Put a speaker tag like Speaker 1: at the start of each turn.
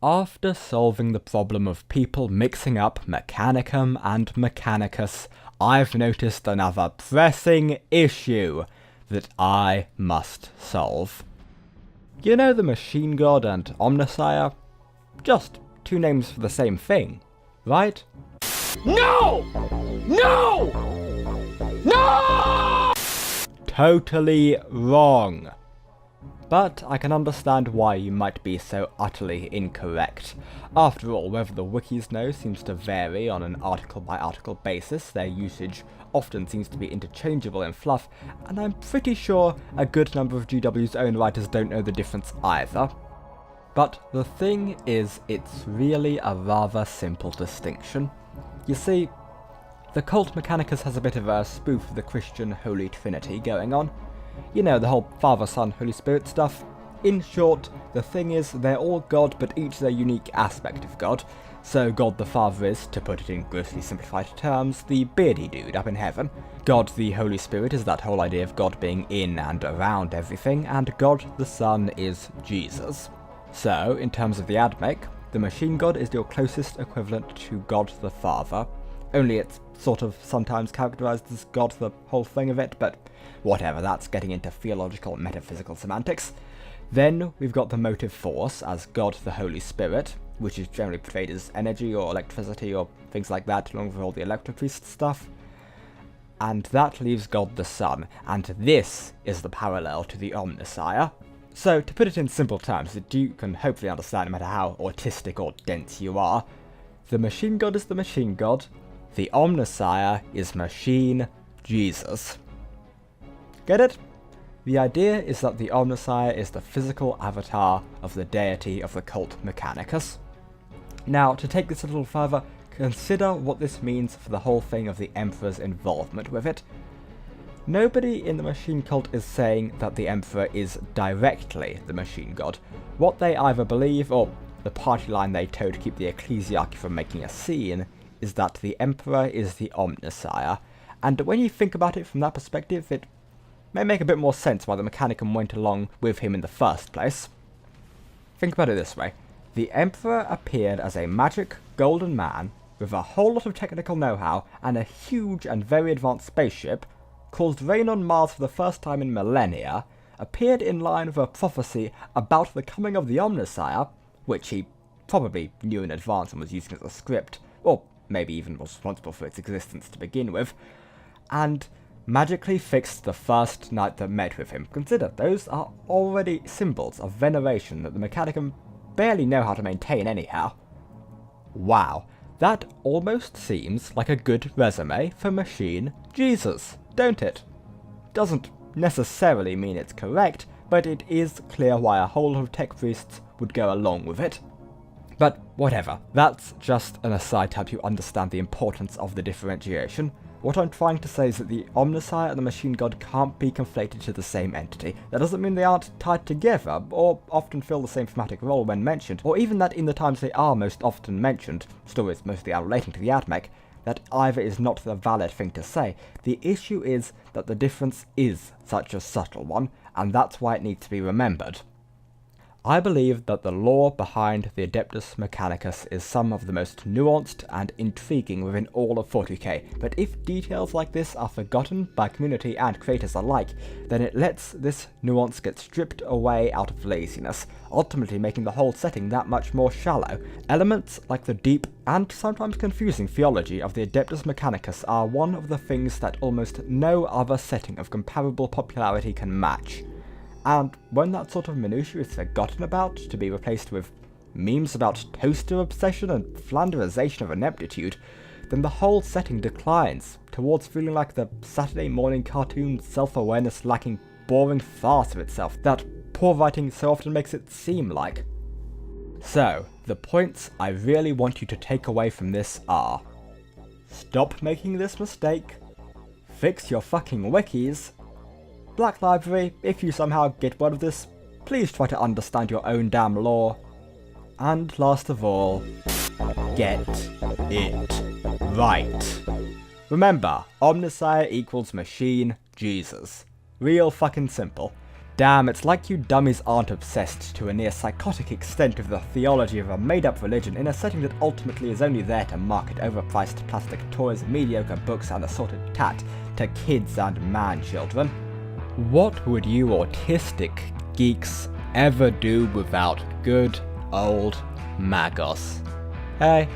Speaker 1: After solving the problem of people mixing up Mechanicum and Mechanicus, I've noticed another pressing issue that I must solve. You know the Machine God and Omnissiah? Just two names for the same thing, right?
Speaker 2: No! No! No!
Speaker 1: Totally wrong. But I can understand why you might be so utterly incorrect. After all, whether the wikis know seems to vary on an article-by-article basis. Their usage often seems to be interchangeable in fluff, and I'm pretty sure a good number of GW's own writers don't know the difference either. But the thing is, it's really a rather simple distinction. You see, the cult Mechanicus has a bit of a spoof of the Christian Holy Trinity going on. You know, the whole Father, Son, Holy Spirit stuff. In short, the thing is, they're all God, but each their unique aspect of God. So God the Father is, to put it in grossly simplified terms, the beardy dude up in heaven. God the Holy Spirit is that whole idea of God being in and around everything, and God the Son is Jesus. So, in terms of the admech, the Machine God is your closest equivalent to God the Father, only it's sort of sometimes characterized as God the whole thing of it, but whatever, that's getting into theological metaphysical semantics. Then we've got the motive force as God the Holy Spirit, which is generally portrayed as energy or electricity or things like that, along with all the electropriest stuff. And that leaves God the Son, and this is the parallel to the Omnissiah. So, to put it in simple terms that you can hopefully understand no matter how autistic or dense you are, the Machine God is the Machine God, the Omnissiah is Machine Jesus. Get it? The idea is that the Omnissiah is the physical avatar of the deity of the cult Mechanicus. Now, to take this a little further, consider what this means for the whole thing of the Emperor's involvement with it. Nobody in the Machine Cult is saying that the Emperor is directly the Machine God. What they either believe, or the party line they toe to keep the ecclesiarchy from making a scene, is that the Emperor is the Omnissiah. And when you think about it from that perspective, it may make a bit more sense why the Mechanicum went along with him in the first place. Think about it this way. The Emperor appeared as a magic golden man with a whole lot of technical know-how and a huge and very advanced spaceship, caused rain on Mars for the first time in millennia, appeared in line with a prophecy about the coming of the Omnissiah, which he probably knew in advance and was using as a script, or maybe even was responsible for its existence to begin with, and magically fixed the first knight that met with him. Consider, those are already symbols of veneration that the Mechanicum barely know how to maintain anyhow. Wow, that almost seems like a good resume for Machine Jesus, don't it? Doesn't necessarily mean it's correct, but it is clear why a whole lot of tech priests would go along with it. But whatever, that's just an aside to help you understand the importance of the differentiation. What I'm trying to say is that the Omnissiah and the Machine God can't be conflated to the same entity. That doesn't mean they aren't tied together, or often fill the same thematic role when mentioned, or even that in the times they are most often mentioned, stories mostly unrelating to the admech, that either is not the valid thing to say. The issue is that the difference is such a subtle one, and that's why it needs to be remembered. I believe that the lore behind the Adeptus Mechanicus is some of the most nuanced and intriguing within all of 40k, but if details like this are forgotten by community and creators alike, then it lets this nuance get stripped away out of laziness, ultimately making the whole setting that much more shallow. Elements like the deep and sometimes confusing theology of the Adeptus Mechanicus are one of the things that almost no other setting of comparable popularity can match. And when that sort of minutiae is forgotten about to be replaced with memes about toaster obsession and flanderization of ineptitude, then the whole setting declines towards feeling like the Saturday morning cartoon self-awareness lacking boring farce of itself that poor writing so often makes it seem like. So, the points I really want you to take away from this are: stop making this mistake, fix your fucking wikis, Black Library, if you somehow get word of this, please try to understand your own damn lore. And last of all, get it right. Remember, Omnissiah equals Machine Jesus. Real fucking simple. Damn, it's like you dummies aren't obsessed to a near psychotic extent with the theology of a made-up religion in a setting that ultimately is only there to market overpriced plastic toys, mediocre books, and assorted tat to kids and man-children. What would you autistic geeks ever do without good old Magos? Hey,